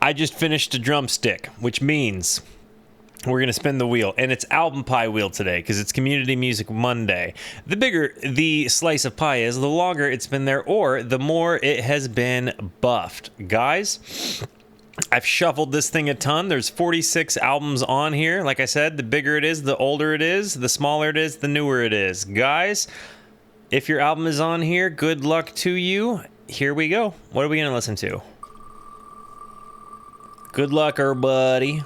I just finished a drumstick, which means we're going to spin the wheel. And it's album pie wheel today because it's Community Music Monday. The bigger the slice of pie is, the longer it's been there, or the more it has been buffed. Guys, I've shuffled this thing a ton. There's 46 albums on here. Like I said, the bigger it is, the older it is. The smaller it is, the newer it is. Guys, if your album is on here, good luck to you. Here we go. What are we going to listen to? Good luck, everybody.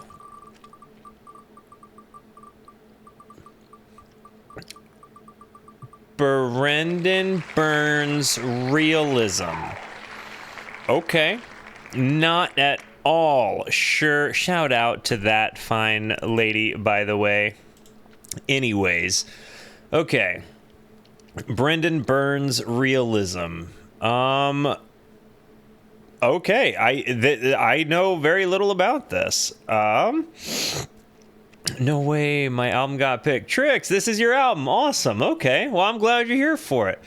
Brendan Byrnes, Realism. Okay. Not at all sure. Shout out to that fine lady, by the way. Anyways. Okay. Brendan Byrnes, Realism. Okay. I know very little about this. No way my album got picked. Trix, this is your album. Awesome. Okay. Well, I'm glad you're here for it.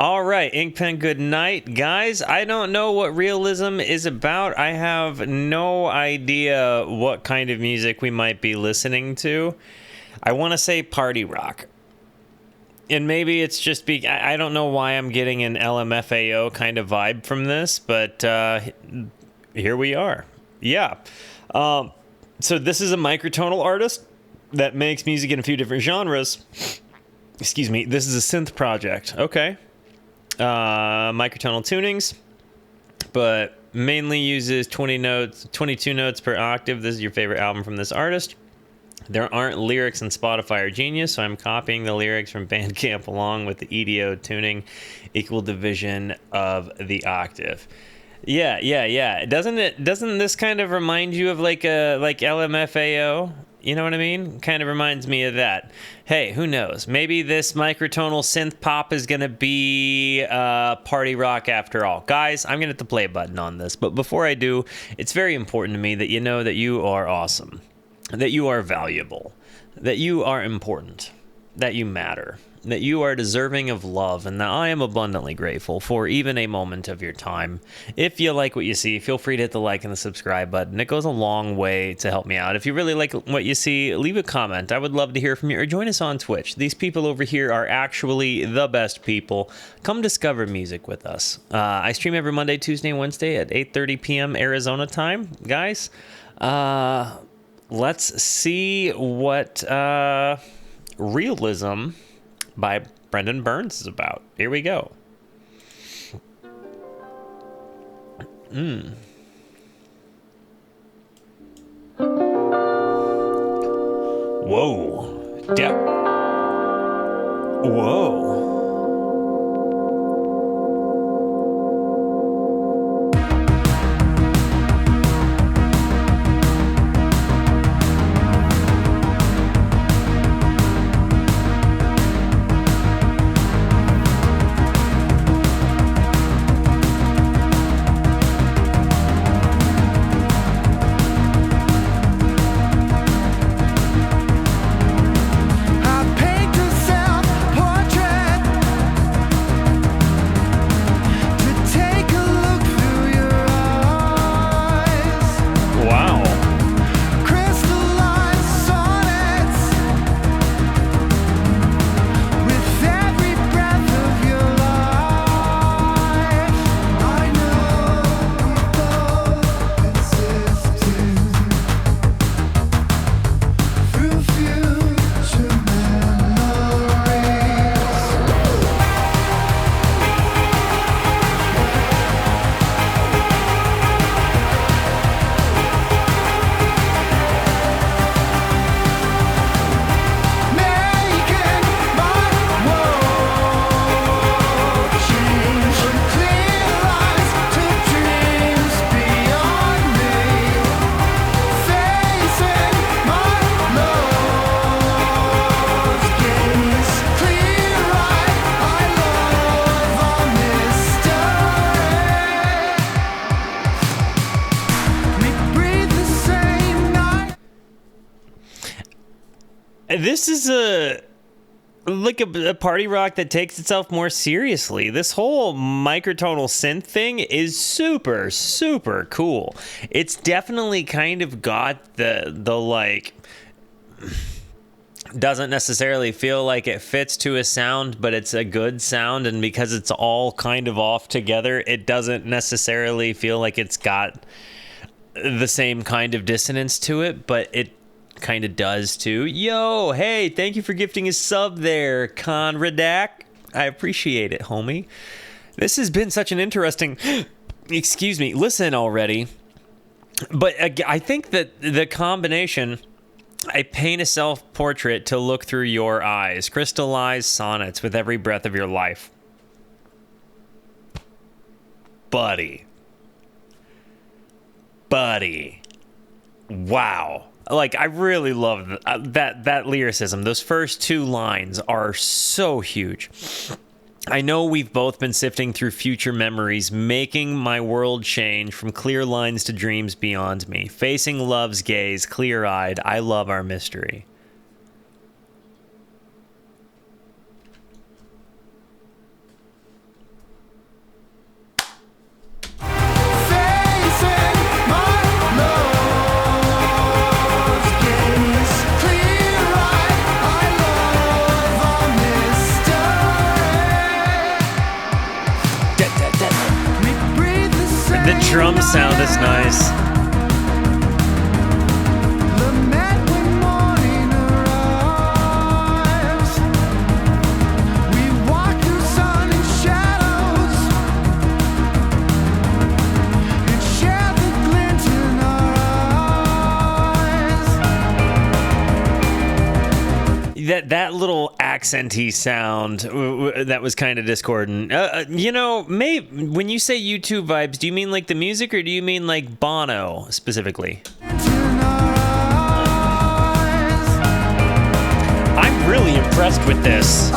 All right. Inkpen, good night. Guys, I don't know what Realism is about. I have no idea what kind of music we might be listening to. I want to say party rock. And maybe it's just I don't know why I'm getting an LMFAO kind of vibe from this, but here we are. Yeah. So this is a microtonal artist that makes music in a few different genres. Excuse me. This is a synth project. Okay. Microtonal tunings, but mainly uses 22 notes per octave. This is your favorite album from this artist. There aren't lyrics in Spotify or Genius, so I'm copying the lyrics from Bandcamp along with the EDO tuning, equal division of the octave. Yeah. Doesn't this kind of remind you of like LMFAO? You know what I mean? Kind of reminds me of that. Hey, who knows? Maybe this microtonal synth pop is going to be party rock after all. Guys, I'm going to hit the play button on this. But before I do, it's very important to me that you know that you are awesome, that you are valuable, that you are important, that you matter, that you are deserving of love, and that I am abundantly grateful for even a moment of your time. If you like what you see, feel free to hit the like and the subscribe button. It goes a long way to help me out. If you really like what you see, leave a comment. I would love to hear from you, or join us on Twitch. These people over here are actually the best people. Come discover music with us. I stream every Monday, Tuesday, and Wednesday at 8:30 p.m. Arizona time. Guys, let's see what Realism by Brendan Byrnes is about. Here we go. Whoa. Whoa. like a party rock that takes itself more seriously. This whole microtonal synth thing is super, super cool. It's definitely kind of got the like, doesn't necessarily feel like it fits to a sound, but it's a good sound, and because it's all kind of off together, it doesn't necessarily feel like it's got the same kind of dissonance to it, but it kind of does too. Yo, hey, thank you for gifting a sub there, Conradak. I appreciate it, homie. This has been such an interesting excuse me, listen already. But I think that the combination, I paint a self-portrait to look through your eyes, crystallized sonnets with every breath of your life. Buddy. Wow. Like, I really love that lyricism. Those first two lines are so huge. I know we've both been sifting through future memories, making my world change from clear lines to dreams beyond me. Facing love's gaze, clear-eyed, I love our mystery. The drum sound is nice. That little accenty sound that was kind of discordant. When you say YouTube vibes, do you mean like the music, or do you mean like Bono specifically? I'm really impressed with this.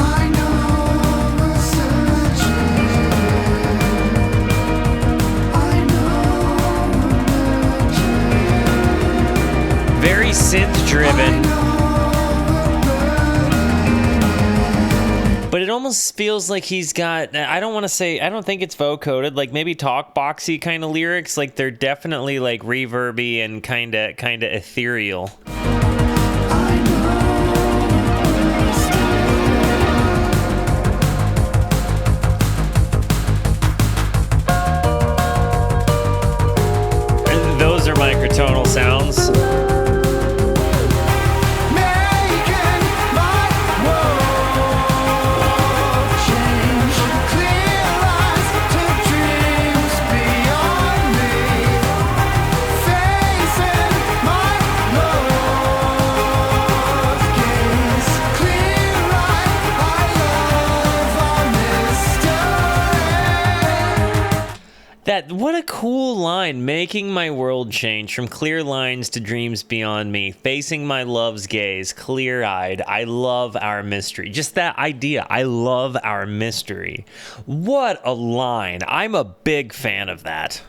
Very synth-driven. But it almost feels like he's got, I don't think it's vocoded, like maybe talk boxy kind of lyrics. Like they're definitely like reverby and kind of ethereal. And those are microtonal sounds. What a cool line. Making my world change from clear lines to dreams beyond me. Facing my love's gaze, clear-eyed. I love our mystery. Just that idea. I love our mystery. What a line. I'm a big fan of that.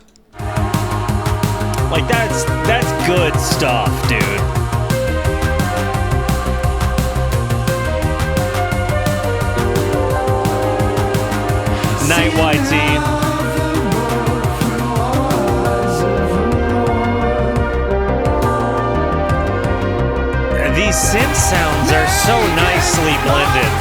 Like, that's good stuff, dude. Night YT. These synth sounds are so nicely blended.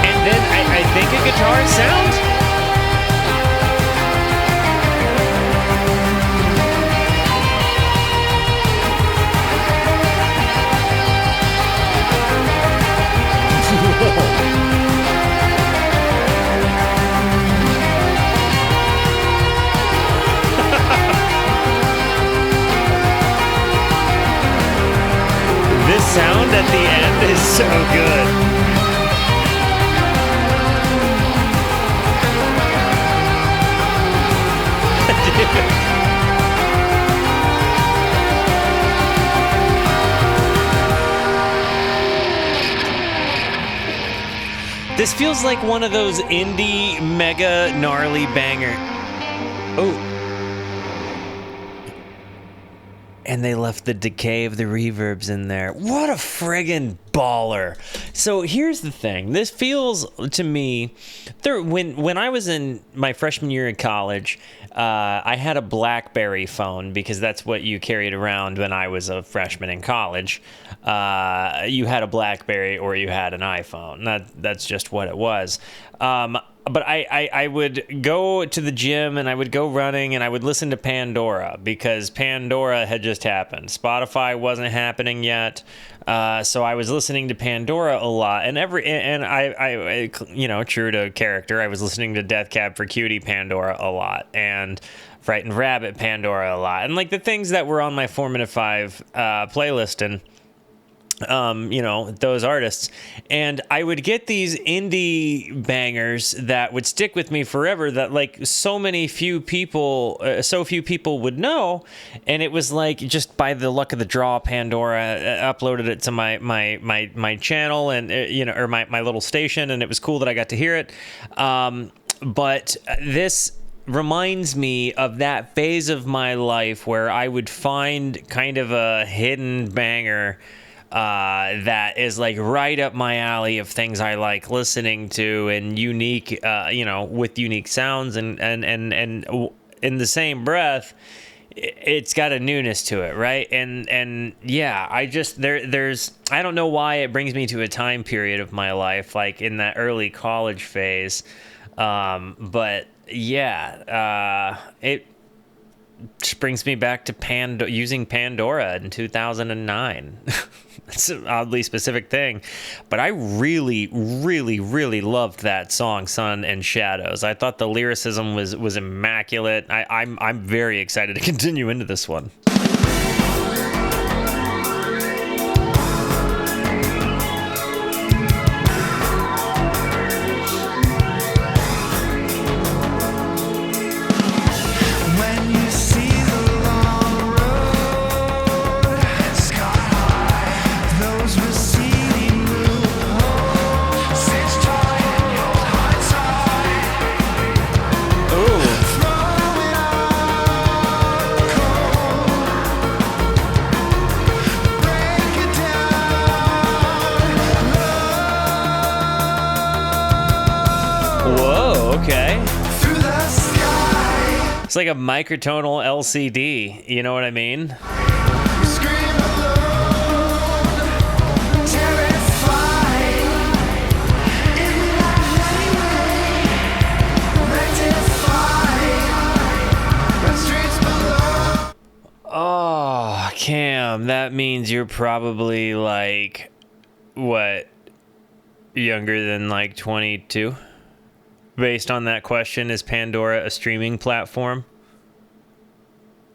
And then I think a guitar sound. This sound at the end is so good. This feels like one of those indie mega gnarly banger. Oh. And they left the decay of the reverbs in there. What a friggin' baller. So here's the thing. This feels to me, when I was in my freshman year in college, I had a BlackBerry phone because that's what you carried around when I was a freshman in college. You had a BlackBerry or you had an iPhone. That's just what it was. But I would go to the gym and I would go running and I would listen to Pandora because Pandora had just happened. Spotify wasn't happening yet. So I was listening to Pandora a lot, and I you know, true to character, I was listening to Death Cab for Cutie Pandora a lot, and Frightened Rabbit Pandora a lot, and like the things that were on my Formative 5 playlist, and you know, those artists. And I would get these indie bangers that would stick with me forever, that like so few people would know. And it was like, just by the luck of the draw, Pandora uploaded it to my channel, and you know, or my little station, and it was cool that I got to hear it. But this reminds me of that phase of my life where I would find kind of a hidden banger that is like right up my alley of things I like listening to, and unique, you know, with unique sounds, and in the same breath, it's got a newness to it, right? And yeah, I just there's I don't know why it brings me to a time period of my life like in that early college phase, but yeah, it just brings me back to using Pandora in 2009. That's an oddly specific thing, but I really, really, really loved that song, Sun and Shadows. I thought the lyricism was immaculate. I'm very excited to continue into this one. It's like a microtonal LCD, you know what I mean? Oh, Cam, that means you're probably like, what, younger than like 22? Based on that question, is Pandora a streaming platform?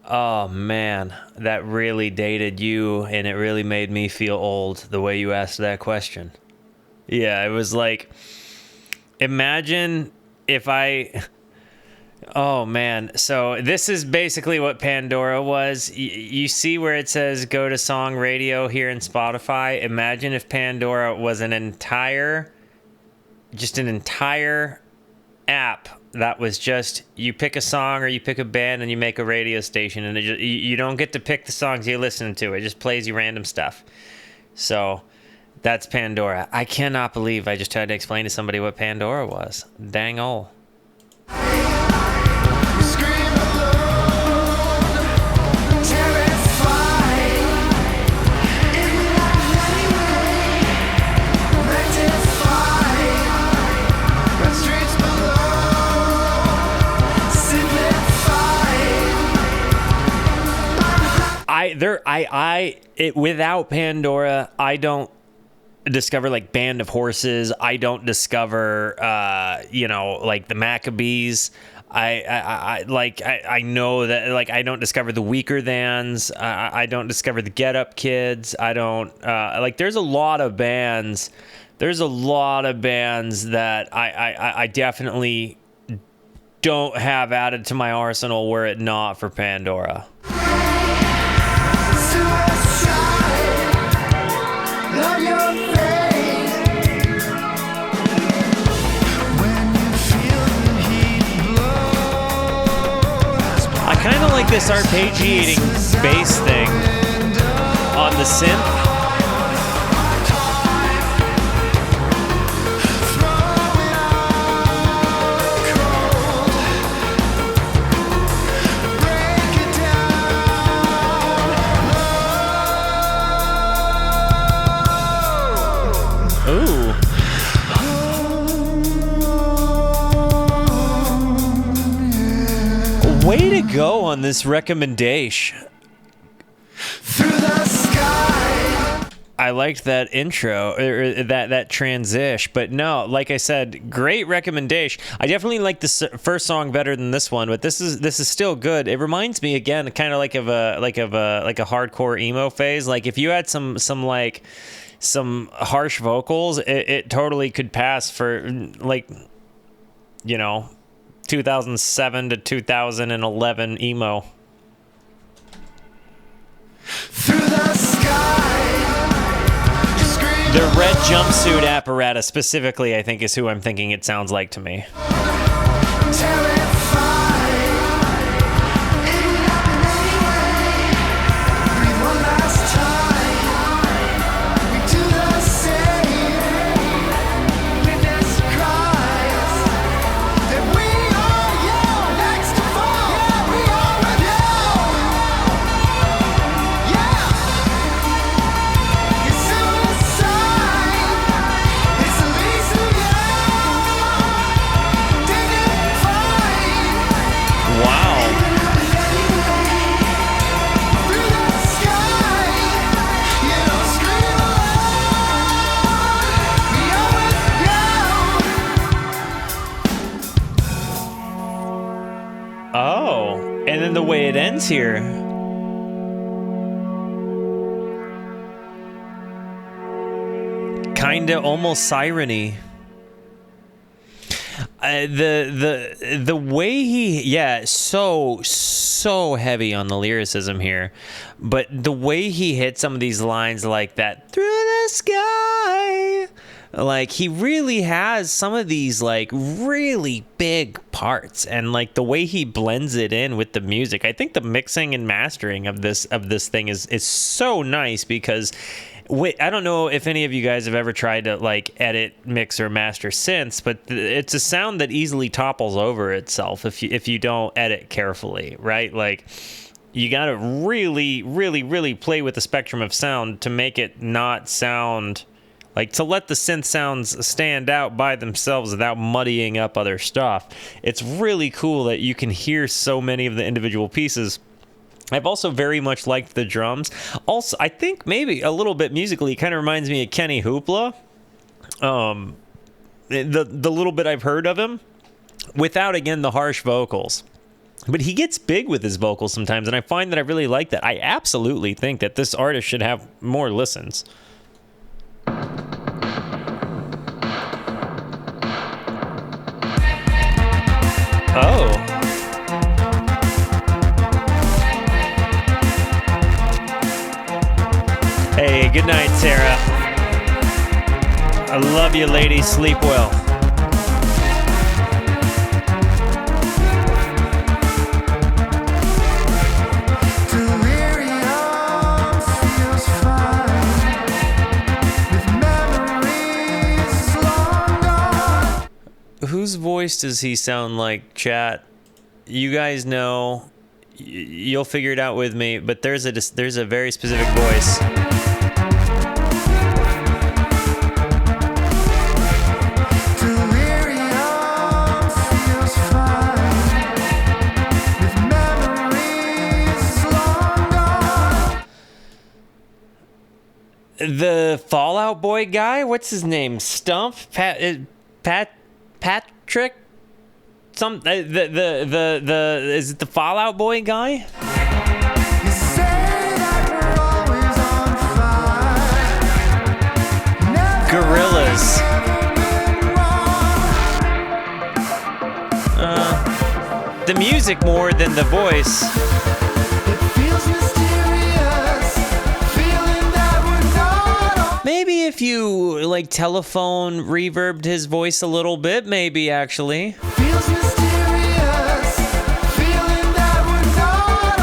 Oh man, that really dated you, and it really made me feel old the way you asked that question. Yeah, it was like, imagine if oh man, so this is basically what Pandora was. You see where it says go to song radio here in Spotify? Imagine if Pandora was an entire app that was just, you pick a song or you pick a band and you make a radio station, and you don't get to pick the songs you listen to. It just plays you random stuff. So that's Pandora. I cannot believe I just tried to explain to somebody what Pandora was. Dang ol'. Without Pandora, I don't discover like Band of Horses. I don't discover, you know, like the Maccabees. I know that, like, I don't discover the Weaker Thans. I don't discover the Get Up Kids. I don't, like, there's a lot of bands. There's a lot of bands that I definitely don't have added to my arsenal were it not for Pandora. like this arpeggiating bass thing on the synth. Ooh. Way to go on this recommendation. Through the sky. I liked that intro, or that transition, but no, like I said, great recommendation. I definitely like this first song better than this one, but this is still good. It reminds me again, kind of like a hardcore emo phase. Like if you had some harsh vocals, it totally could pass for, like, you know, 2007 to 2011 emo. Through the sky, the red jumpsuit apparatus specifically, I think, is who I'm thinking it sounds like to me. Oh, and then the way it ends here. Kinda almost siren-y. The way he, so heavy on the lyricism here, but the way he hit some of these lines like that, through the sky, like he really has some of these like really big parts, and like the way he blends it in with the music. I think the mixing and mastering of this thing is so nice, because I don't know if any of you guys have ever tried to like edit, mix, or master synths, but it's a sound that easily topples over itself if you don't edit carefully, right? Like you got to really play with the spectrum of sound to make it not sound like, to let the synth sounds stand out by themselves without muddying up other stuff. It's really cool that you can hear so many of the individual pieces. I've also very much liked the drums. Also, I think maybe a little bit musically, it kind of reminds me of Kenny Hoopla. The little bit I've heard of him, without, again, the harsh vocals. But he gets big with his vocals sometimes, and I find that I really like that. I absolutely think that this artist should have more listens. Oh. Hey, good night, Sarah. I love you, lady. Sleep well. Whose voice does he sound like, chat? You guys know. You'll figure it out with me, but there's a very specific voice. The Fallout Boy guy? What's his name? Stump? Patrick? Is it the Fallout Boy guy? Gorillas. The music more than the voice. Maybe if you like telephone reverbed his voice a little bit, maybe actually. Feels mysterious, feeling that we're not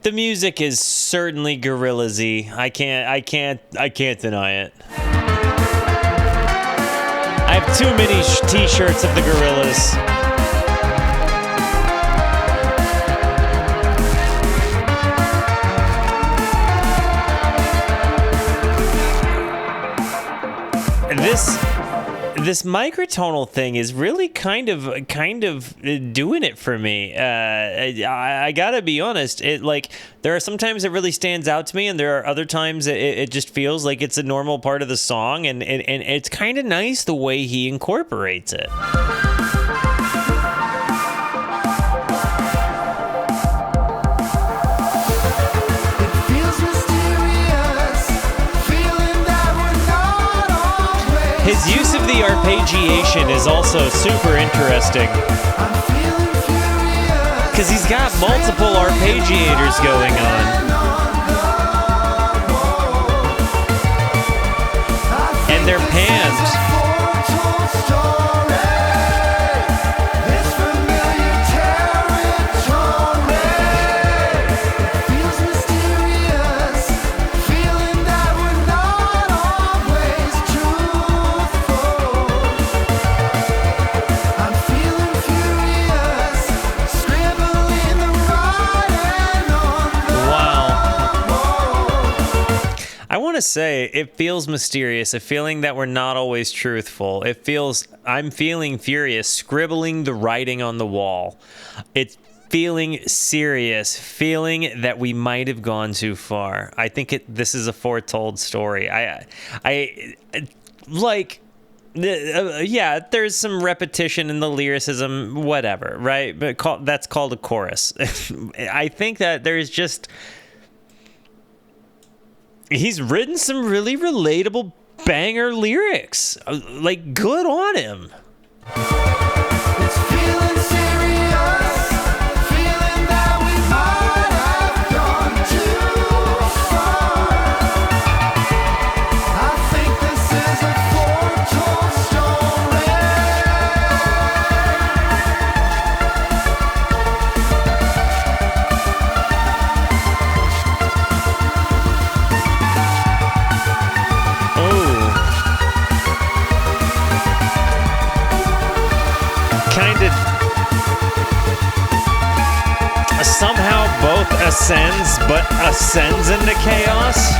The music is certainly Gorillaz-y. I can't deny it. I have too many t-shirts of the Gorillaz. This microtonal thing is really kind of doing it for me. I gotta be honest. There are some times it really stands out to me, and there are other times it just feels like it's a normal part of the song, and it's kind of nice the way he incorporates it. His use of the arpeggiation is also super interesting, because he's got multiple arpeggiators going on. And they're panned. Say it feels mysterious, a feeling that we're not always truthful. I'm feeling furious, scribbling the writing on the wall. It's feeling serious, feeling that we might have gone too far. I think this is a foretold story. There's some repetition in the lyricism, whatever, right? But that's called a chorus. I think that there's just... He's written some really relatable banger lyrics. Good on him. It's feeling serious, feeling that we might have gone too far. I think this is a foretold somehow both ascends, but ascends into chaos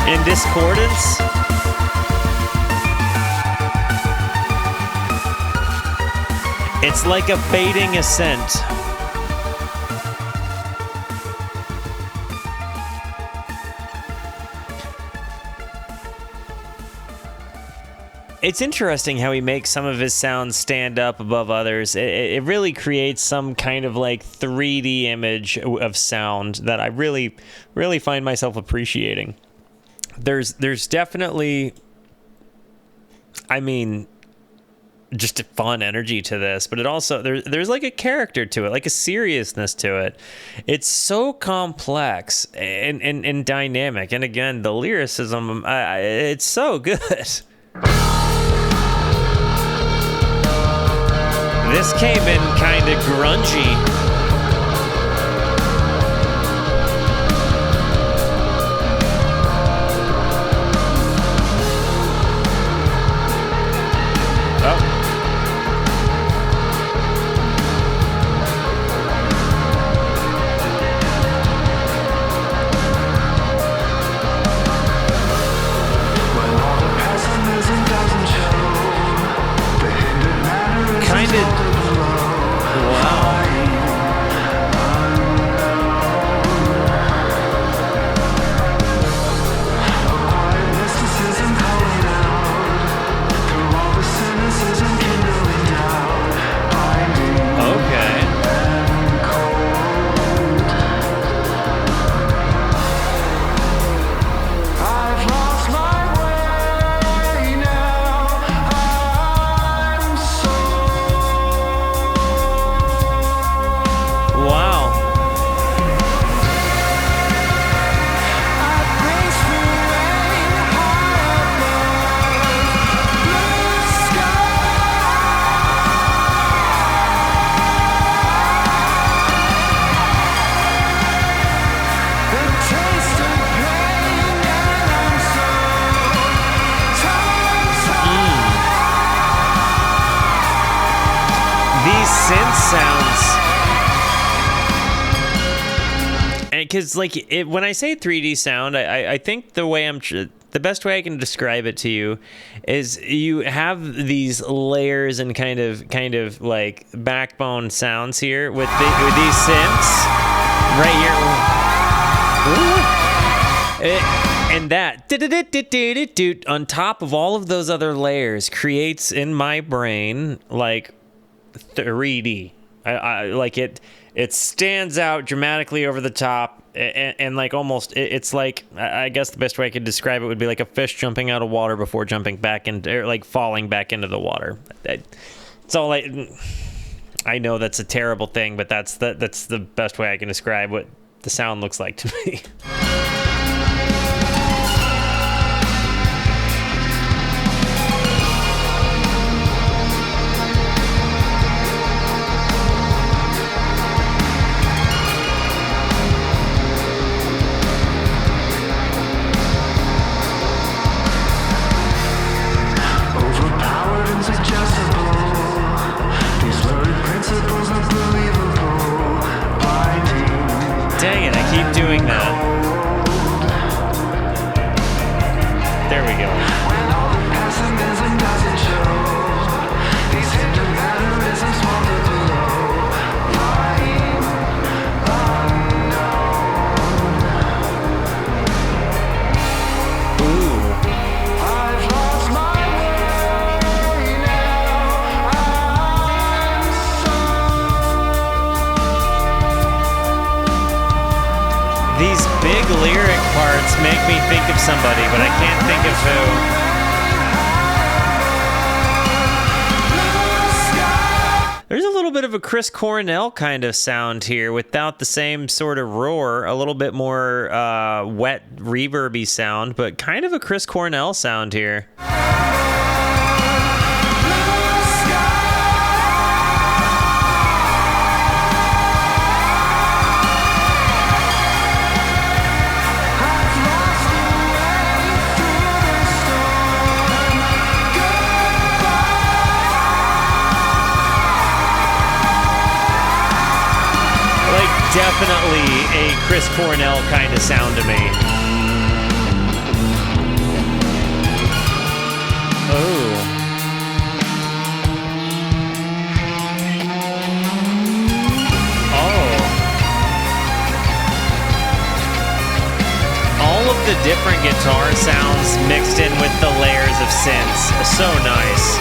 in discordance. It's like a fading ascent. It's interesting how he makes some of his sounds stand up above others. It really creates some kind of 3D image of sound that I really, really find myself appreciating. There's definitely, just a fun energy to this, but it also, there's a character to it, a seriousness to it. It's so complex and dynamic. And again, the lyricism, it's so good. This came in kind of grungy. Wow. synth sounds, and because like when I say 3D sound, I think the best way I can describe it to you is you have these layers and kind of like backbone sounds here with these synths right here. And that on top of all of those other layers creates in my brain like 3D. I like it stands out dramatically over the top. And like almost, it's like, I guess the best way I could describe it would be like a fish jumping out of water before jumping back into, or like falling back into the water. It's all I know that's a terrible thing, but that's the best way I can describe what the sound looks like to me. Dang it, I keep doing that. There we go. These big lyric parts make me think of somebody, but I can't think of who. There's a little bit of a Chris Cornell kind of sound here without the same sort of roar, a little bit more wet, reverby sound, but kind of a Chris Cornell sound here. Definitely a Chris Cornell kind of sound to me. Oh. Oh. All of the different guitar sounds mixed in with the layers of synths. So nice.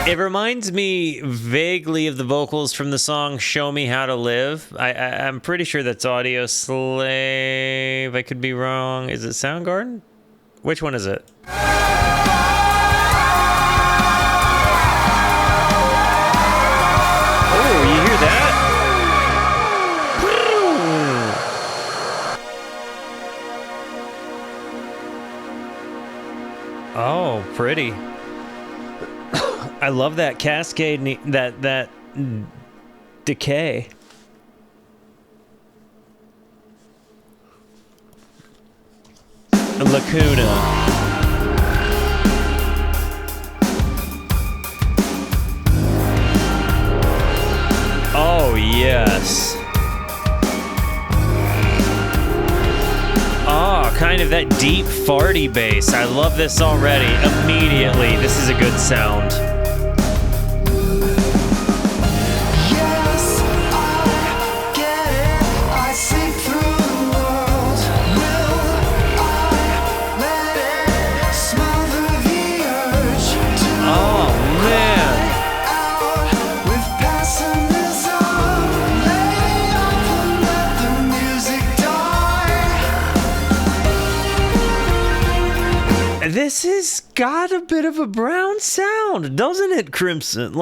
It reminds me vaguely of the vocals from the song Show Me How to Live. I'm pretty sure that's Audio Slave. I could be wrong. Is it Soundgarden? Which one is it? Oh, you hear that? Oh, pretty. I love that cascade, that decay. Lacuna. Oh, yes. Oh, kind of that deep farty bass. I love this already. Immediately, this is a good sound. This has got a bit of a brown sound, doesn't it, Crimson?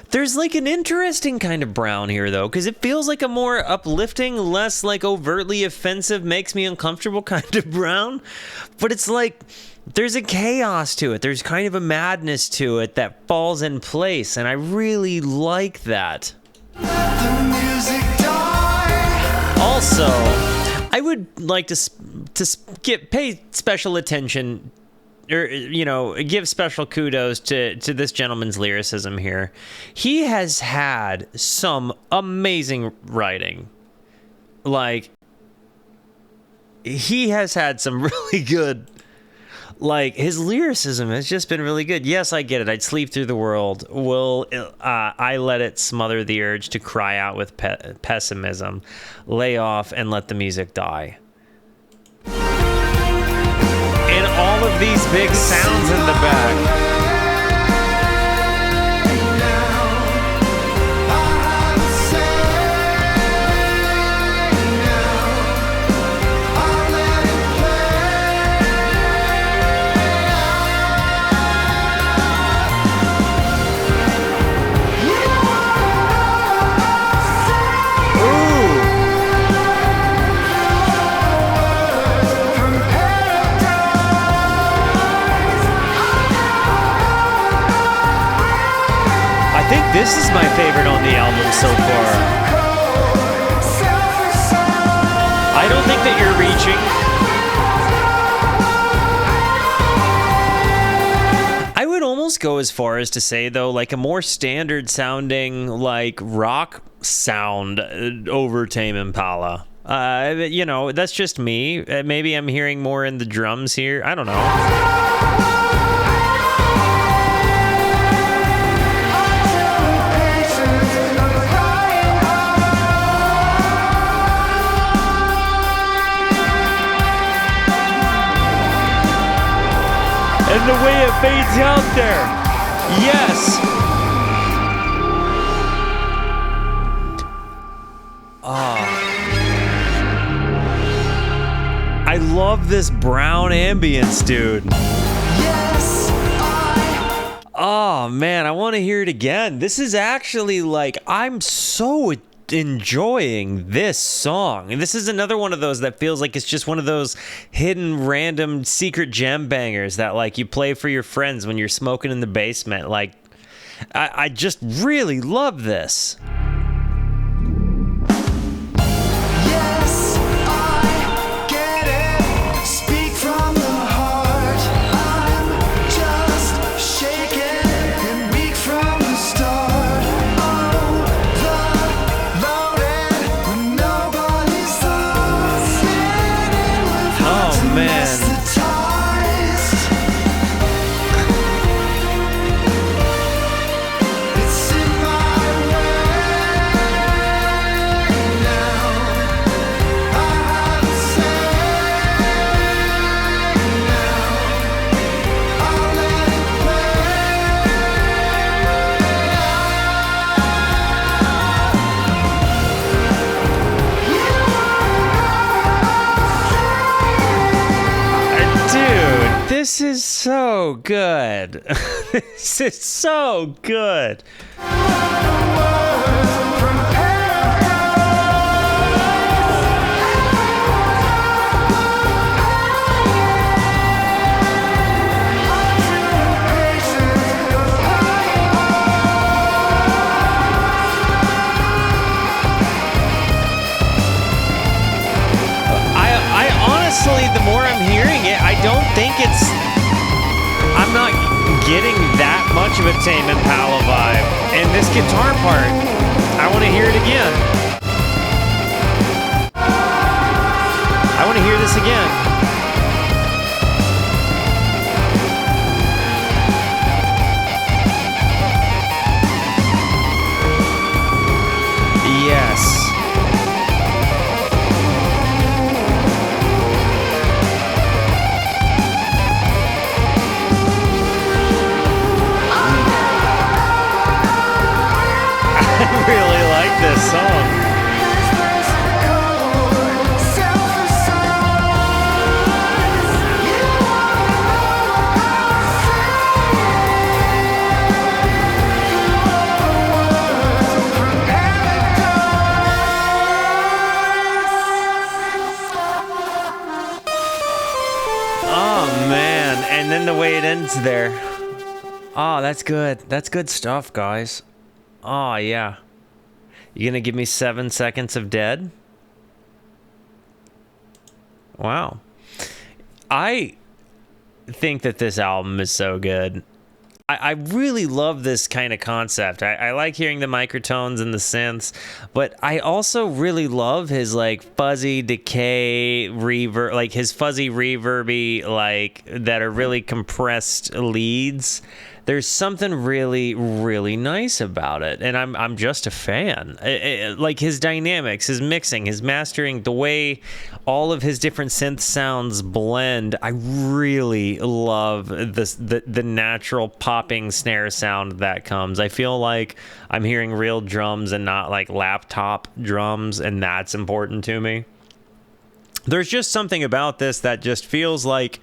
There's like an interesting kind of brown here, though, because it feels like a more uplifting, less like overtly offensive, makes me uncomfortable kind of brown. But it's like there's a chaos to it. There's kind of a madness to it that falls in place, and I really like that. Also, I would like to pay special attention, or give special kudos to this gentleman's lyricism here. He has had some amazing writing. Like, he has had some really good. Like, his lyricism has just been really good. Yes, I get it. I'd sleep through the world. Will I let it smother the urge to cry out with pessimism, lay off and let the music die. And all of these big sounds in the back. This is my favorite on the album so far. I don't think that you're reaching. I would almost go as far as to say, though, like a more standard sounding, like rock sound over Tame Impala. That's just me. Maybe I'm hearing more in the drums here. I don't know. And the way it fades out there. Yes. I love this brown ambience, dude. Yes, oh, man, I want to hear it again. This is actually like, I'm so enjoying this song. And this is another one of those that feels like it's just one of those hidden random secret gem bangers that like you play for your friends when you're smoking in the basement. Like, I just really love this. This is so good. This is so good. I honestly, the more I'm hearing it, I don't think I'm not getting that much of a Tame Impala vibe. And this guitar part, I want to hear it again. I want to hear this again. Yes. I really like this song. then the way it ends there. Oh, that's good. That's good stuff, guys. Oh, yeah. You gonna give me 7 seconds of dead? Wow. I think that this album is so good. I really love this kind of concept. I like hearing the microtones and the synths, but I also really love his like fuzzy decay reverb, like his fuzzy reverby, like that are really compressed leads. There's something really, really nice about it, and I'm just a fan. Like his dynamics, his mixing, his mastering, the way all of his different synth sounds blend. I really love the natural popping snare sound that comes. I feel like I'm hearing real drums and not like laptop drums, and that's important to me. There's just something about this that just feels like,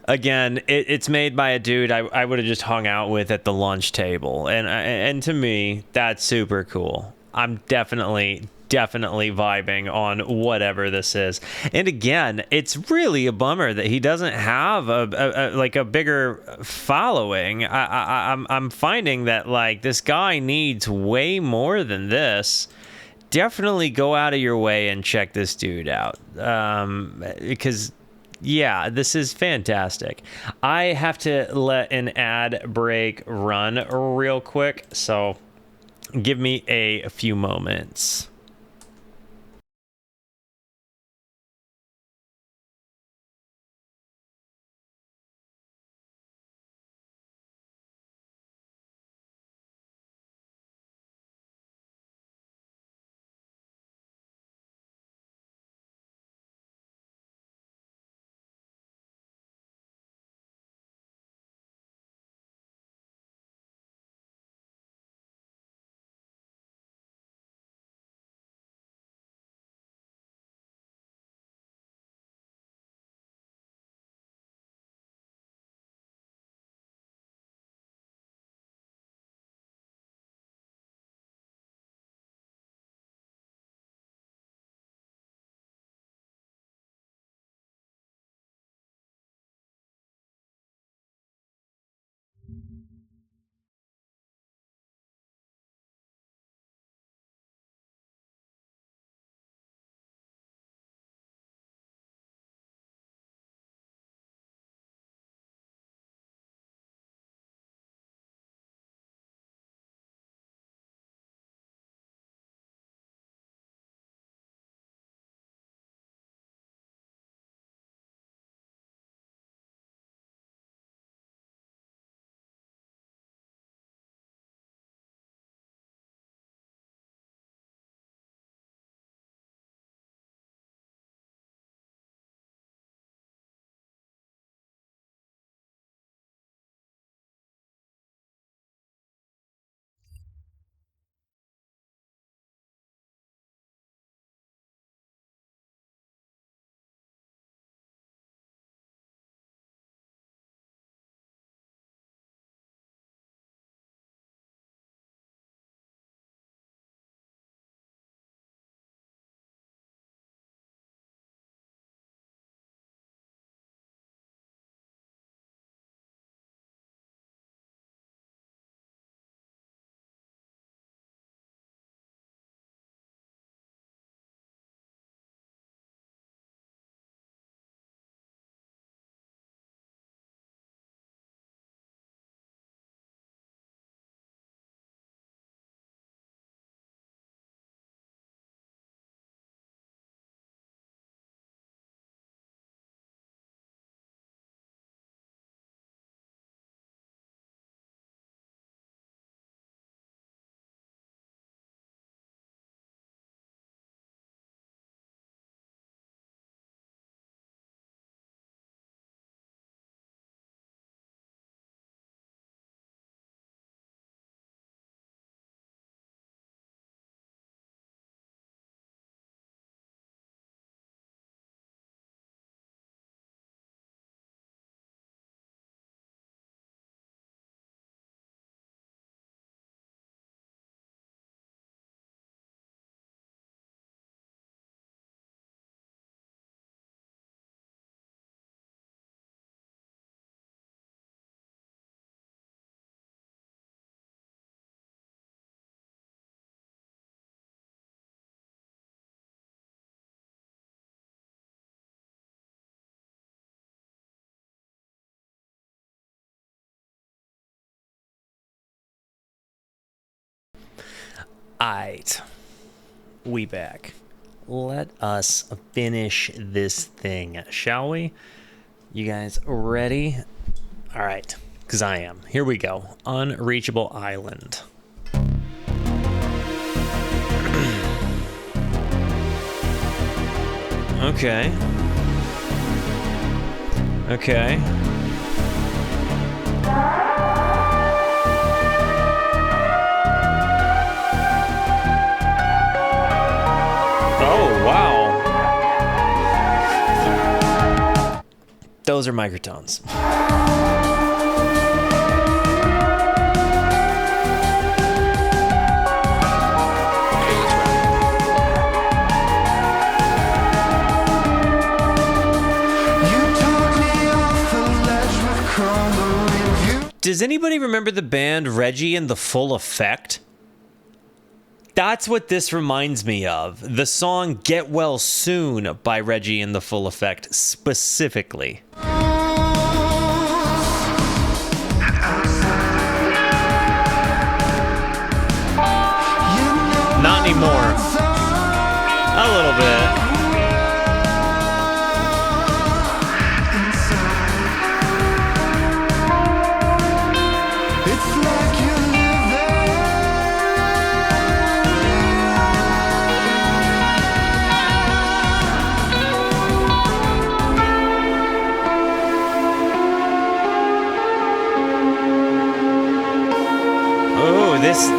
again, it's made by a dude I would have just hung out with at the lunch table, and to me that's super cool. I'm definitely vibing on whatever this is. And again, it's really a bummer that he doesn't have a bigger following. I'm finding that like this guy needs way more than this. Definitely go out of your way and check this dude out, because yeah, this is fantastic. I have to let an ad break run real quick, so give me a few moments. Aight. We back. Let us finish this thing, shall we? You guys ready? All right, because I am. Here we go. Unreachable Island. Okay. Okay. Oh, wow. Those are microtones. Does anybody remember the band Reggie and the Full Effect? That's what this reminds me of. The song Get Well Soon by Reggie and the Full Effect specifically. Not anymore. A little bit.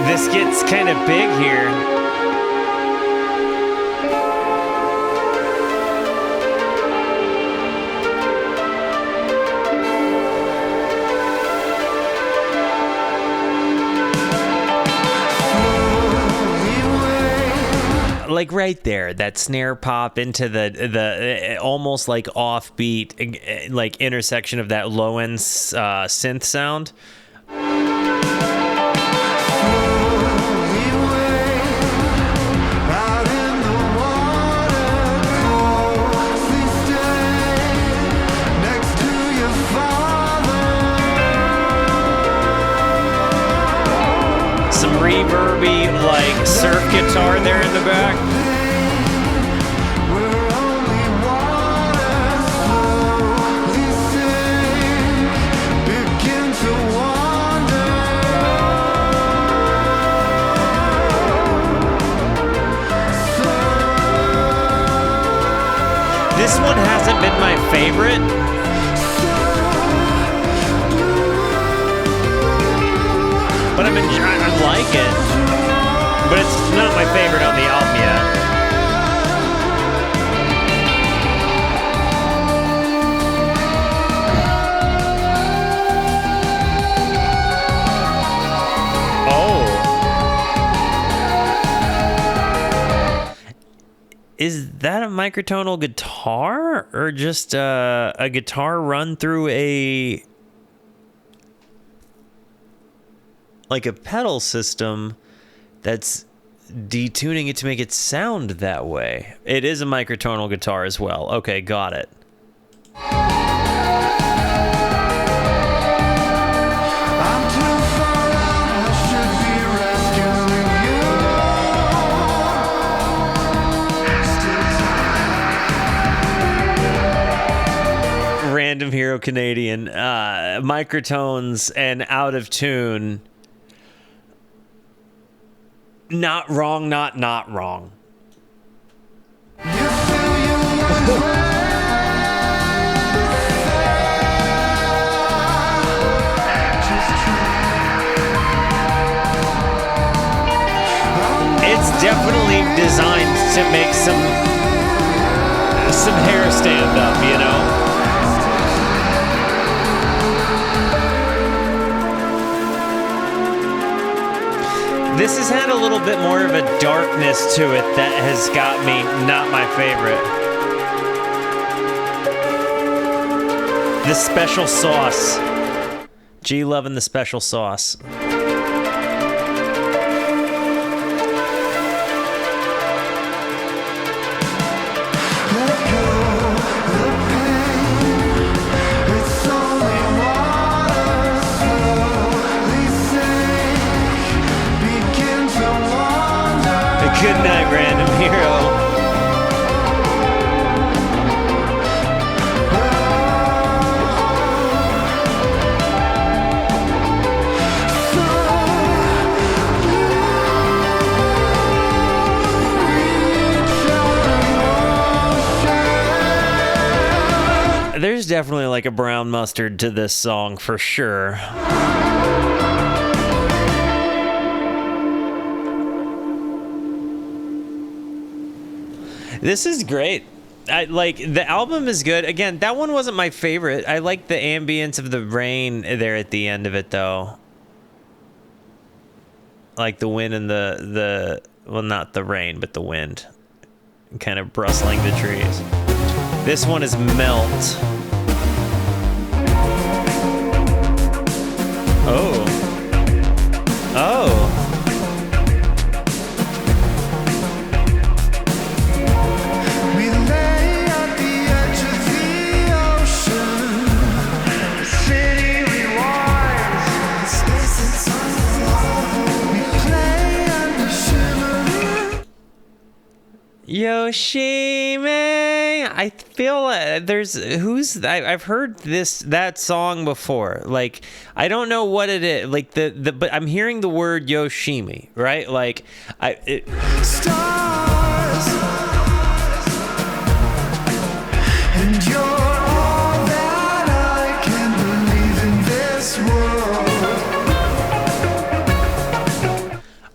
This gets kind of big here. Like right there, that snare pop into the almost like offbeat, like intersection of that low end synth sound. Reverby, like surf guitar there in the back. This one hasn't been my favorite. But I like it, but it's not my favorite on the album yet. Oh. Is that a microtonal guitar or just a guitar run through a... like a pedal system that's detuning it to make it sound that way? It is a microtonal guitar as well. Okay, got it. I'm too far out, I should be rescuing you. Random Hero Canadian. Microtones and out of tune. Not wrong, not wrong. It's definitely designed to make some hair stand up, you know? This has had a little bit more of a darkness to it that has got me not my favorite. The special sauce. G loving the special sauce. Begin to walk. Good night, random hero. There's definitely like a brown mustard to this song for sure. This is great. I like the album is good. Again, that one wasn't my favorite. I like the ambience of the rain there at the end of it though. Like the wind and the well, not the rain, but the wind kind of rustling the trees. This one is Melt. Oh. Oh. We lay at the edge of the ocean. The city rewinds. Space is on. We play under shimmer. Yoshime. I feel there's I've heard that song before. Like I don't know what it is. Like but I'm hearing the word Yoshimi, right? Like Stars. And you're all that I can believe in this world.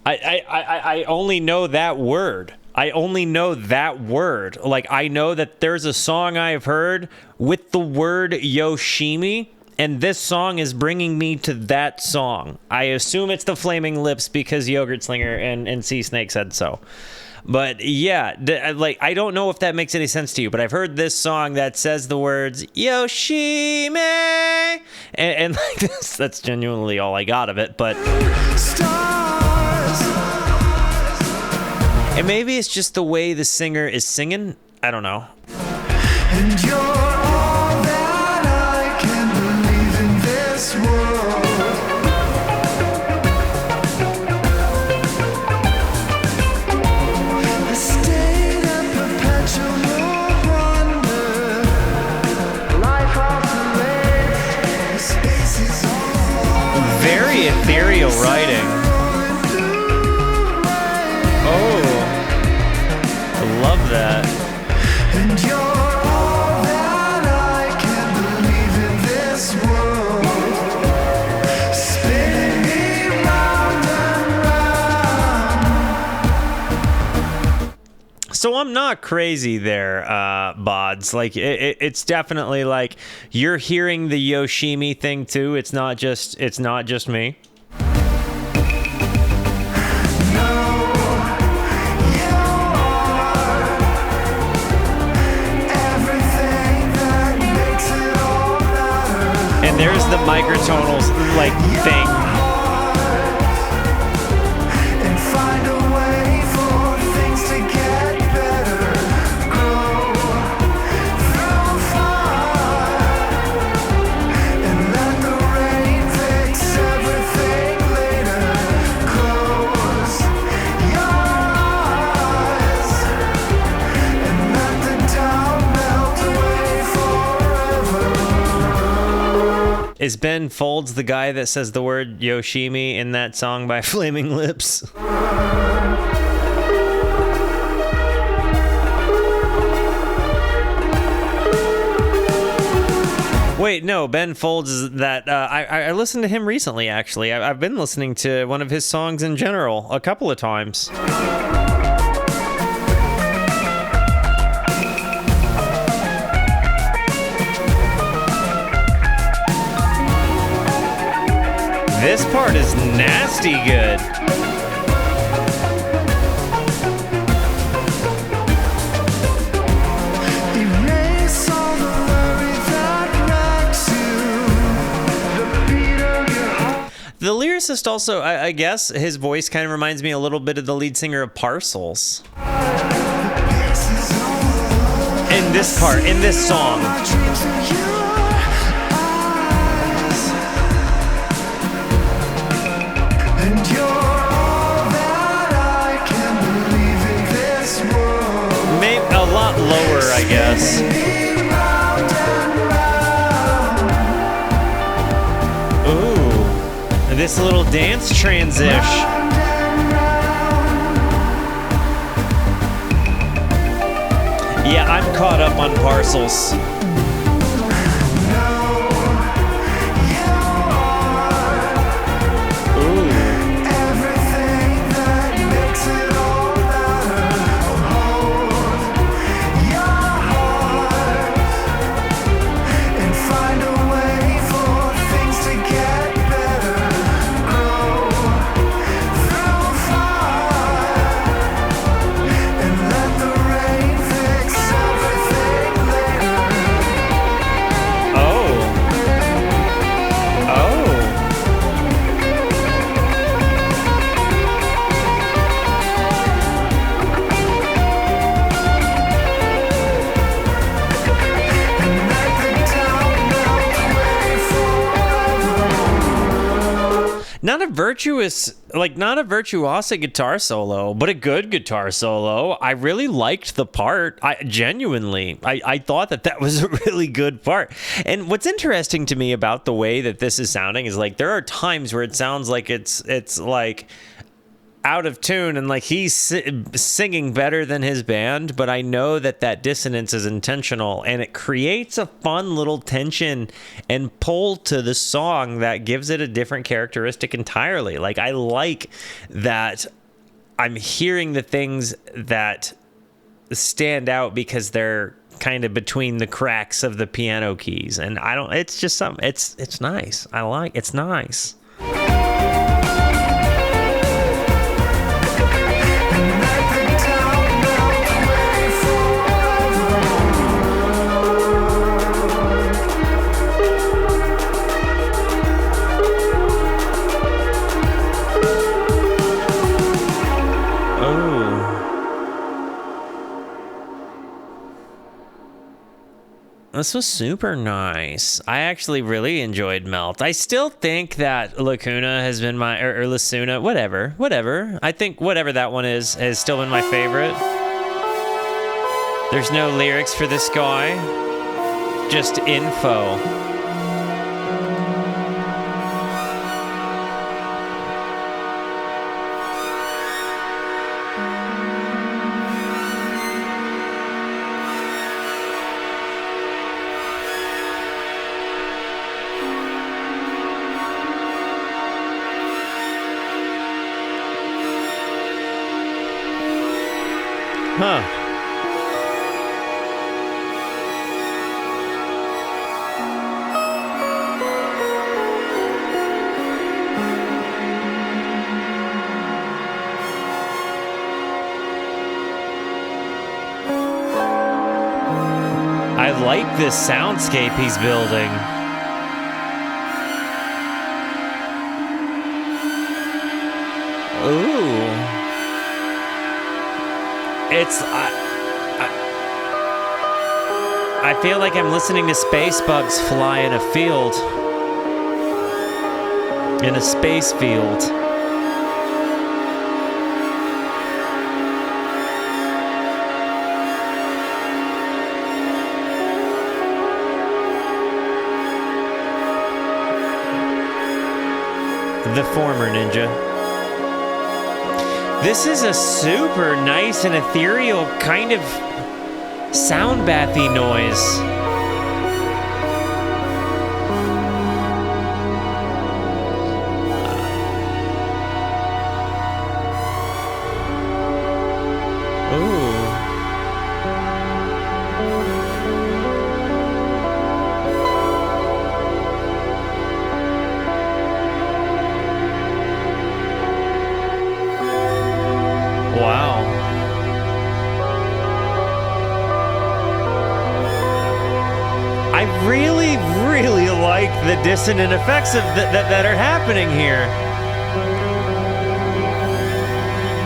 I only know that word. I only know that word. Like, I know that there's a song I've heard with the word Yoshimi, and this song is bringing me to that song. I assume it's the Flaming Lips because Yogurt Slinger and Sea Snake said so. But yeah, like, I don't know if that makes any sense to you, but I've heard this song that says the words Yoshimi, and like that's genuinely all I got of it, but... And maybe it's just the way the singer is singing. I don't know. And you're all that I can believe in this world. A state of perpetual wonder. Life oscillates. Space is on. Very ethereal writing. Oh. Love that. And you're all that I can believe in this world. Spinning me round and round. So I'm not crazy there, Bods. Like it's definitely like you're hearing the Yoshimi thing too. It's not just me. There's the microtonal like thing. And find a way for things to get better. Grow through fire. And let the rain fix everything later. Close your eyes. And let the doubt melt away forever. Is Ben Folds the guy that says the word Yoshimi in that song by Flaming Lips? Wait, no, Ben Folds is that. I listened to him recently, actually. I've been listening to one of his songs in general a couple of times. This part is nasty good. Erase all the worry that wrecks you. The beat of your heart. The lyricist also, I guess, his voice kind of reminds me a little bit of the lead singer of Parcels. In this part, in this song. My dreams in your eyes. And you're all that I can believe nice. Ooh, this little dance transition. Yeah, I'm caught up on parcels. Not a virtuoso guitar solo, but a good guitar solo. I really liked the part. I thought that was a really good part. And what's interesting to me about the way that this is sounding is like there are times where it sounds like it's like out of tune and like he's singing better than his band, but I know that dissonance is intentional and it creates a fun little tension and pull to the song that gives it a different characteristic entirely. Like I like that I'm hearing the things that stand out because they're kind of between the cracks of the piano keys, and it's just something, it's nice. It's nice. This was super nice. I actually really enjoyed Melt. I still think that Lacuna has been or Lacuna, whatever. I think whatever that one is has still been my favorite. There's no lyrics for this guy, just info. Huh. I like this soundscape he's building. Ooh. I feel like I'm listening to space bugs fly in a field. In a space field. The former ninja. This is a super nice and ethereal kind of sound bathy noise. Wow. I really, really like the dissonant effects that are happening here.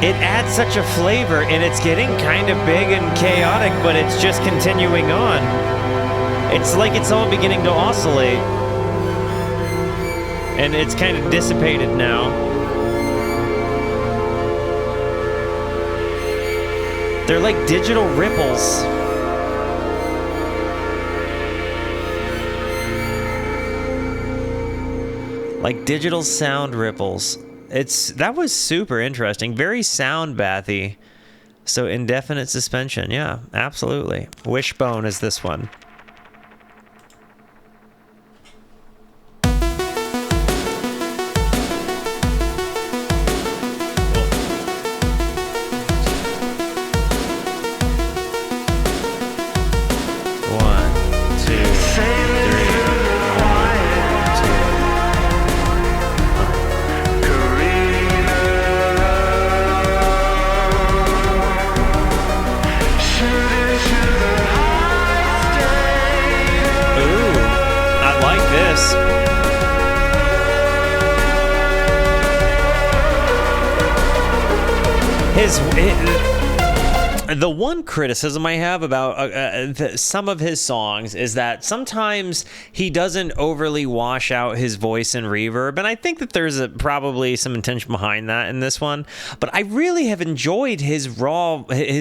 It adds such a flavor, and it's getting kind of big and chaotic, but it's just continuing on. It's like it's all beginning to oscillate. And it's kind of dissipated now. They're like digital ripples. like digital sound ripples. That was super interesting, very sound bathy. So Indefinite Suspension, yeah, absolutely. Wishbone is this one. The one criticism I have about some of his songs is that sometimes he doesn't overly wash out his voice and reverb, and I think that there's probably some intention behind that in this one. But I really have enjoyed his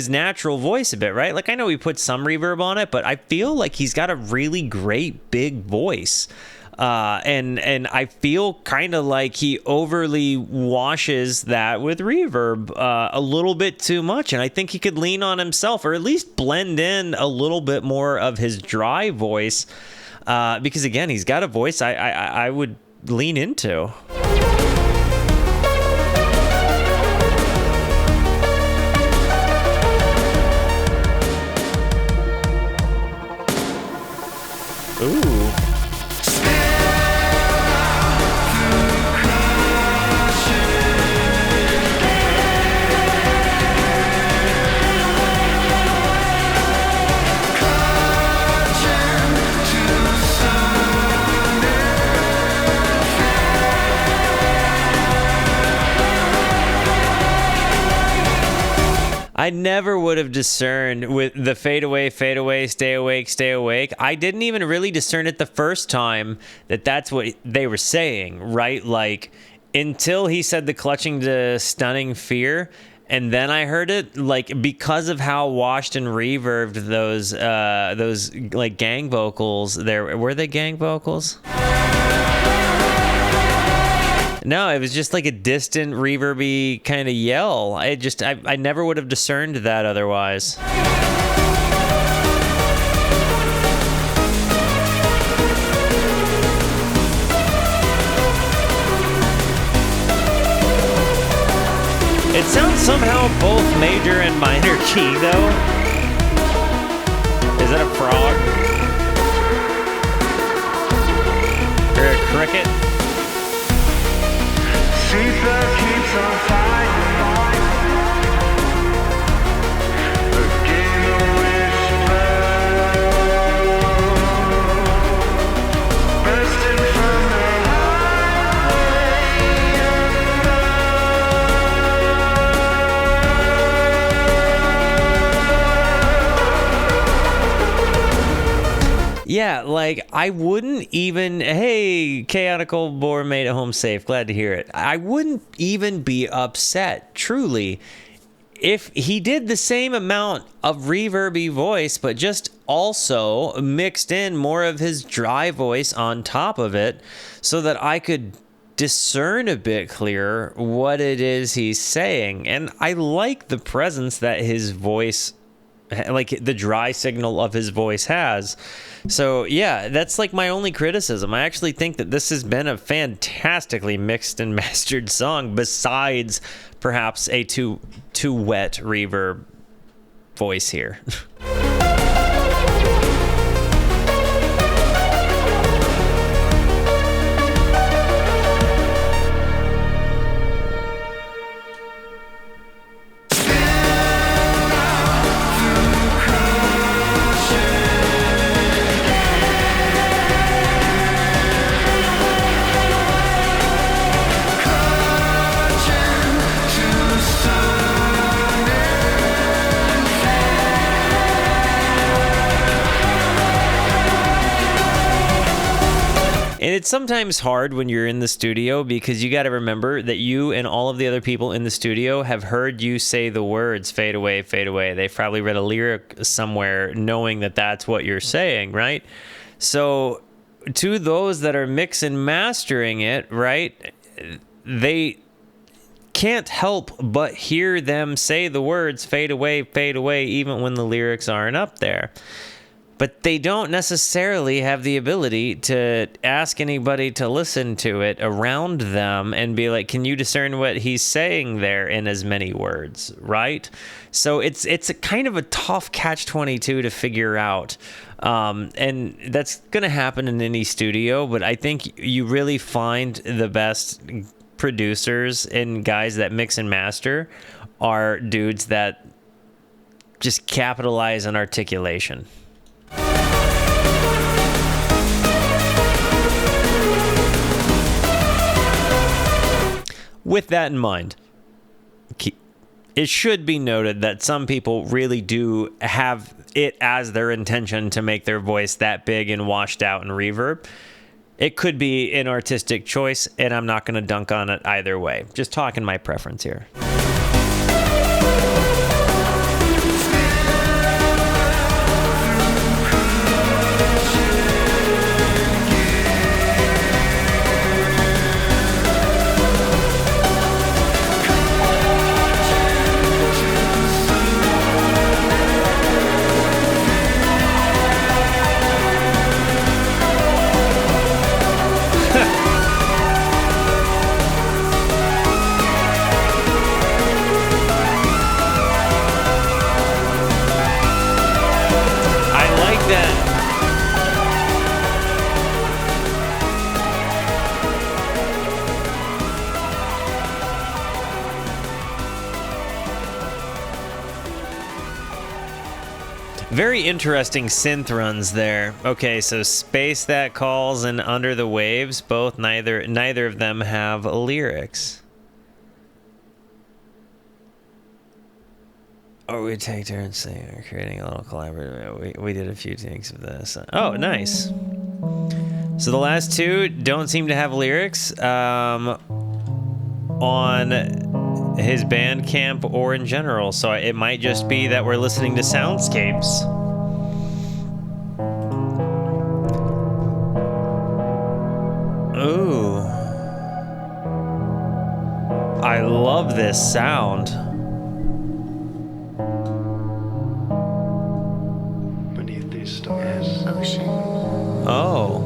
natural voice a bit, right? Like, I know he put some reverb on it, but I feel like he's got a really great big voice. And I feel kind of like he overly washes that with reverb a little bit too much, and I think he could lean on himself, or at least blend in a little bit more of his dry voice, because again, he's got a voice I would lean into. Ooh. I never would have discerned with the fade away, stay awake, stay awake. I didn't even really discern it the first time that that's what they were saying, right? Like, until he said the clutching to stunning fear, and then I heard it, like, because of how washed and reverbed those like gang vocals there. Were they gang vocals? No, it was just like a distant, reverby kind of yell. I never would have discerned that otherwise. It sounds somehow both major and minor key, though. Is that a frog? Or a cricket? Caesar keeps on fighting. Again, a wishbone bursting from the Yeah, like, I wouldn't even, hey, Chaotical Boar made it home safe. Glad to hear it. I wouldn't even be upset, truly, if he did the same amount of reverby voice, but just also mixed in more of his dry voice on top of it so that I could discern a bit clearer what it is he's saying. And I like the presence that his voice, like the dry signal of his voice has. So yeah, that's like my only criticism. I actually think that this has been a fantastically mixed and mastered song, besides perhaps a too wet reverb voice here. And it's sometimes hard when you're in the studio, because you got to remember that you and all of the other people in the studio have heard you say the words fade away, fade away. They've probably read a lyric somewhere knowing that that's what you're saying, right? So to those that are mix and mastering it, right, they can't help but hear them say the words fade away, even when the lyrics aren't up there. But they don't necessarily have the ability to ask anybody to listen to it around them and be like, can you discern what he's saying there in as many words, right? So it's a kind of a tough catch-22 to figure out. And that's going to happen in any studio, but I think you really find the best producers and guys that mix and master are dudes that just capitalize on articulation. With that in mind, it should be noted that some people really do have it as their intention to make their voice that big and washed out and reverb. It could be an artistic choice, and I'm not going to dunk on it either way. Just talking my preference here. Very interesting synth runs there. Okay, so Space That Calls and Under the Waves, both neither of them have lyrics. Oh, we take turns saying we're creating a little collaborative. We did a few takes of this. Oh, nice. So the last two don't seem to have lyrics on his Bandcamp or in general, so it might just be that we're listening to soundscapes. Ooh. I love this sound. Beneath these stars. Ocean. Oh.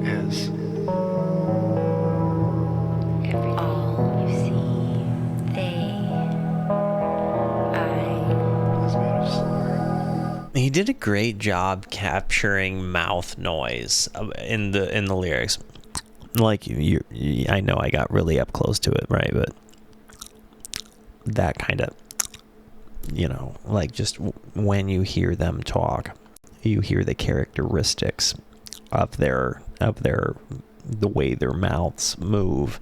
Is. All you see, they, I. Is made of silver. He did a great job capturing mouth noise in the lyrics. Like you, I know I got really up close to it, right? But that kind of, like just when you hear them talk, you hear the characteristics of their the way their mouths move,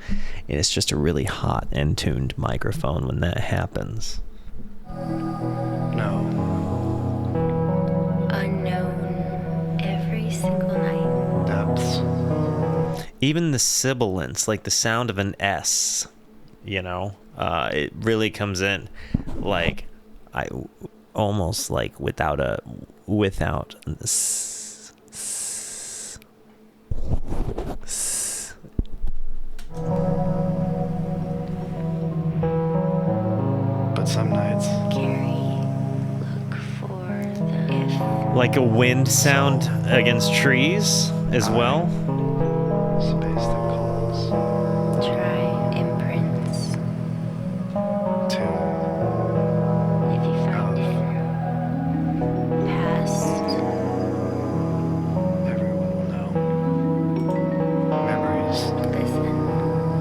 and it's just a really hot and tuned microphone when that happens. No. Unknown every single night. Depths. Even the sibilance, like the sound of an S, it really comes in like I almost like without But some nights. Carry, look for the if. like a wind sound against trees as well. Space that calls. Try imprints. To. If you find it. Past. Everyone will know. Memories. Listen.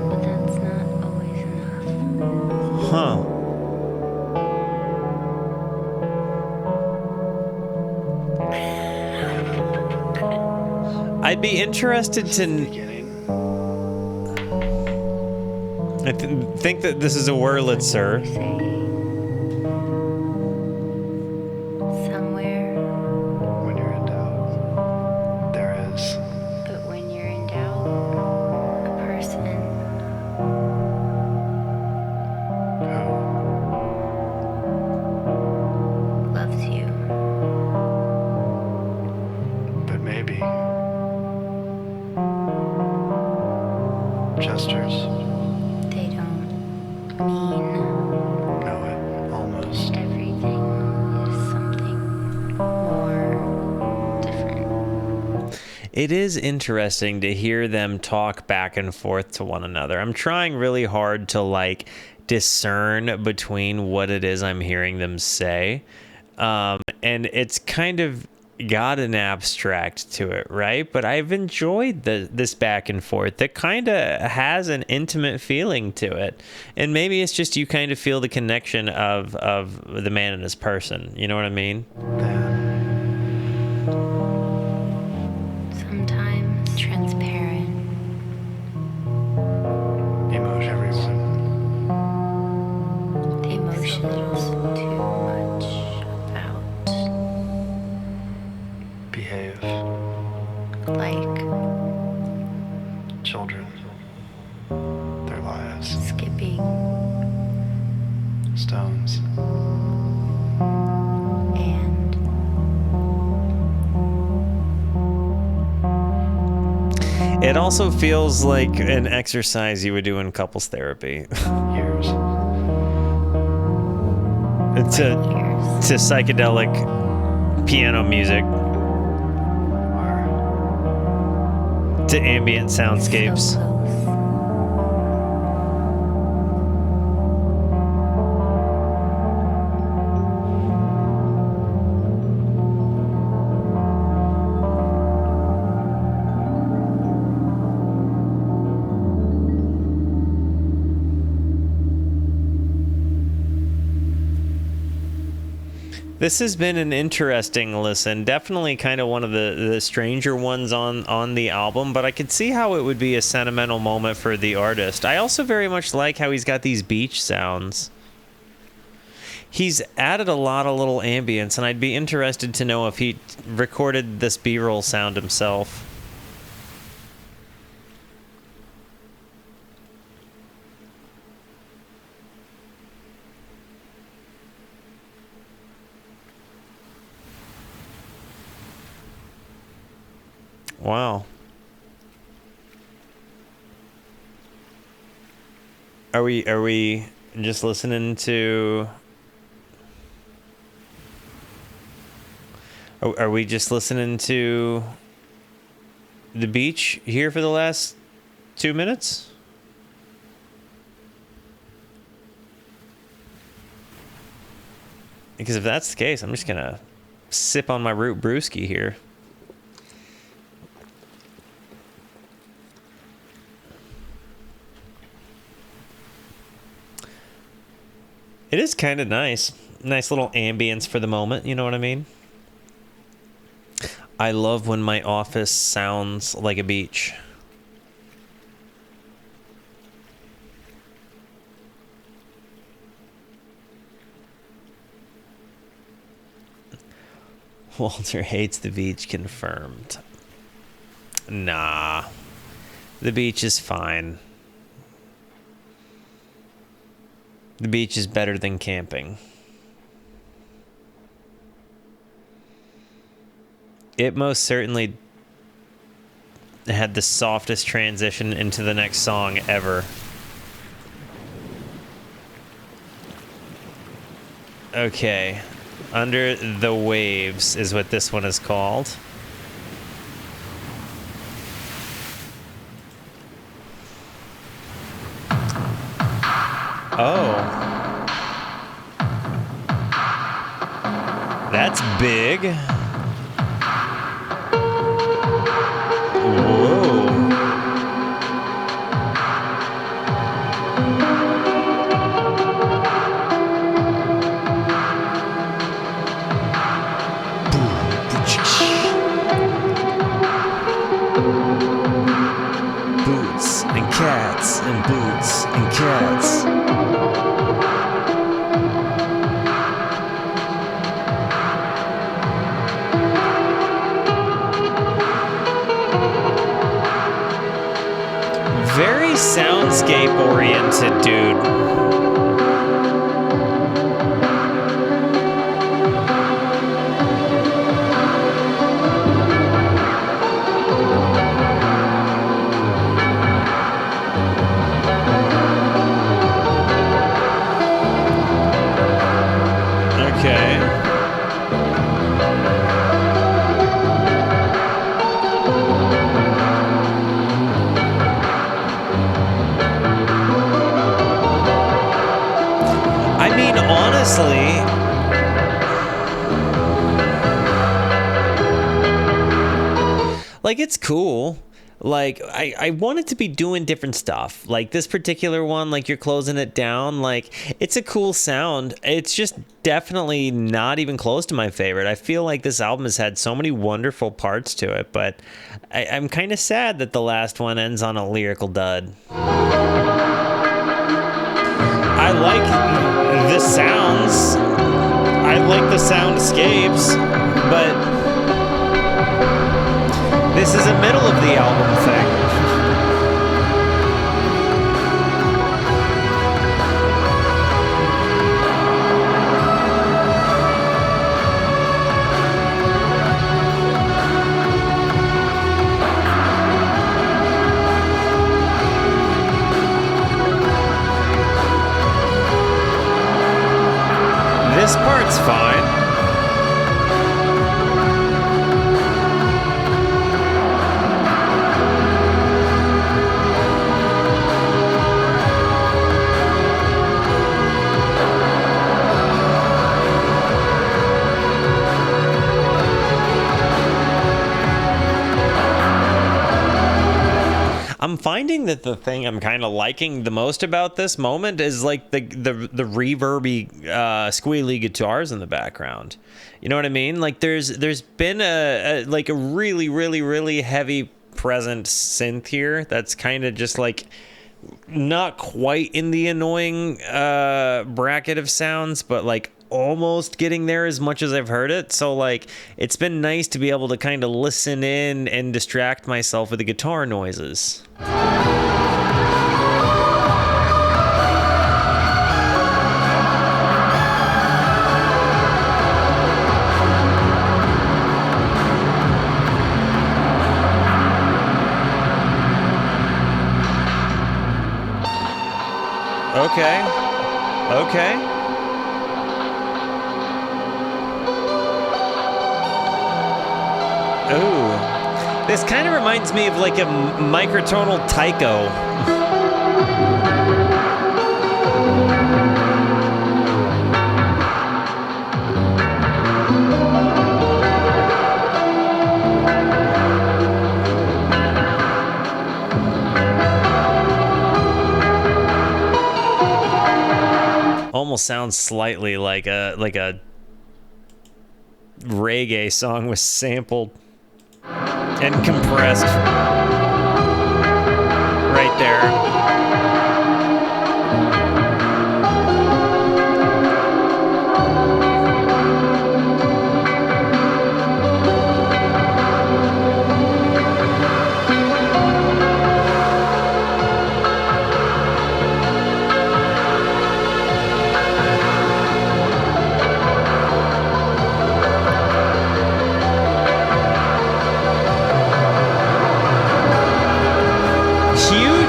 But that's not always enough. Huh. I'd be interested to Beginning. I think that this is a Wurlitzer. Say. Somewhere. When you're in doubt. There is. But when you're in doubt, a person. Who. Loves you. But maybe. gestures. They don't mean No, it almost. everything is something more different. It is interesting to hear them talk back and forth to one another. I'm trying really hard to like discern between what it is I'm hearing them say. And it's kind of got an abstract to it, right? But I've enjoyed this back and forth that kind of has an intimate feeling to it. And maybe it's just you kind of feel the connection of the man and his person. You know what I mean? Sometimes transparent. Emote everyone. The emotions too much about Behave. like Children. Their lives. skipping Stones. and It also feels like an exercise you would do in couples therapy. Years. It's years. to psychedelic piano music, Are. to ambient soundscapes. So close. This has been an interesting listen. Definitely kind of one of the stranger ones on the album, but I could see how it would be a sentimental moment for the artist. I also very much like how he's got these beach sounds. He's added a lot of little ambience, and I'd be interested to know if he recorded this B-roll sound himself. Wow. Are we just listening to Are we just listening to the beach here for the last 2 minutes? Because if that's the case, I'm just gonna sip on my root brewski here. It is kind of nice. Nice little ambience for the moment, you know what I mean? I love when my office sounds like a beach. Walter hates the beach, confirmed. Nah. The beach is fine. The beach is better than camping. It most certainly had the softest transition into the next song ever. Okay. Under the Waves is what this one is called. Oh. That's big. Whoa. Boots and cats and boots and cats. Very soundscape oriented, dude. honestly, like, it's cool. Like, I want it to be doing different stuff. Like, this particular one, like, you're closing it down. Like, it's a cool sound. It's just definitely not even close to my favorite. I feel like this album has had so many wonderful parts to it, but I'm kind of sad that the last one ends on a lyrical dud. I like the sounds. I like the soundscapes, but this is a middle of the album thing. This part's fine. I'm finding that the thing I'm kind of liking the most about this moment is like the reverby, squealy guitars in the background. You know what I mean? Like there's been a really heavy present synth here that's kind of just like not quite in the annoying bracket of sounds, but like almost getting there as much as I've heard it. So like it's been nice to be able to kind of listen in and distract myself with the guitar noises. Okay. Ooh. This kind of reminds me of like a microtonal taiko. Almost sounds slightly like a reggae song was sampled and compressed right there.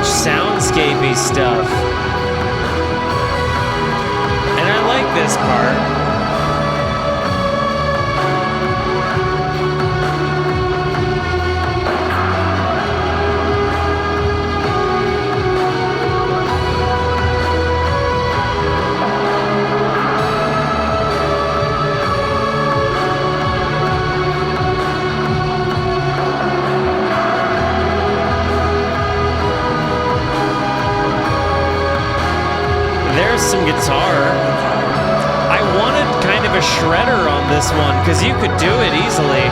Soundscapey stuff, and I like this part. Some guitar. I wanted kind of a shredder on this one because you could do it easily.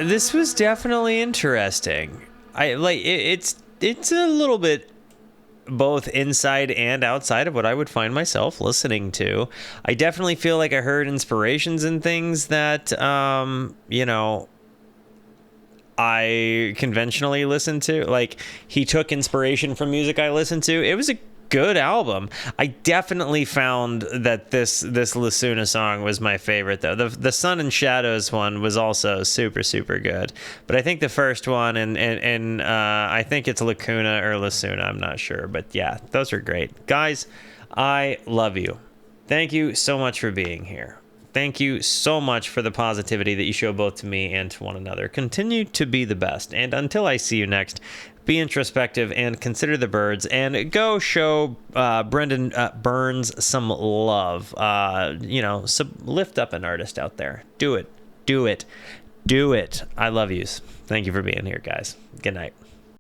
This was definitely interesting. I like it, it's a little bit both inside and outside of what I would find myself listening to. I definitely feel like I heard inspirations in things that, you know, I conventionally listen to. Like, he took inspiration from music I listened to. It was a good album. I definitely found that this Lacuna song was my favorite, though. The Sun and Shadows one was also super, super good. But I think the first one, and I think it's Lacuna or Lacuna, I'm not sure. But yeah, those are great. Guys, I love you. Thank you so much for being here. Thank you so much for the positivity that you show both to me and to one another. Continue to be the best. And until I see you next, be introspective and consider the birds, and go show Brendan Byrnes some love. You know, lift up an artist out there. Do it. Do it. Do it. I love yous. Thank you for being here, guys. Good night.